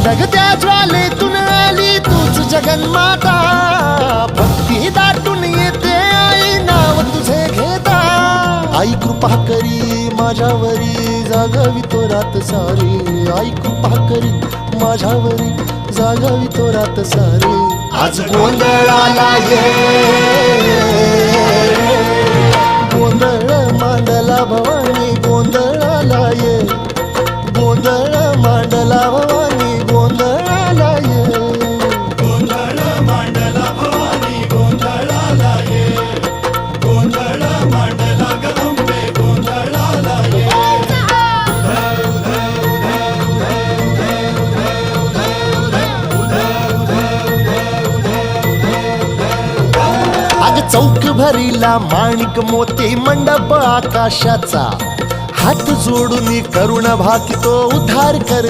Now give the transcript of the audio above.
धगधगत्या ज्वालेतून आली तूच जगन्माता, भक्ती दाटून येते आई नाव तुझे घेता. आई कृपा करी माझ्यावरी जागावी तो रात सारी, आई कृपा करी माझ्यावरी जागावी तो रात सारी. आज गोंधळाला ये, गोंधळ मांडला भवानी गोंधळाला ये, गोंधळ मांडला भवानी गोंधळाला ये. गोंधळ मांडला भवानी गोंधळाला ये, गोंधळ मांडला गदंबे गोंधळाला ये. अग चौक भरीला माणिक मोती मंडप आकाशाचा, हात जोडून करुण भाकितो उद्धार कर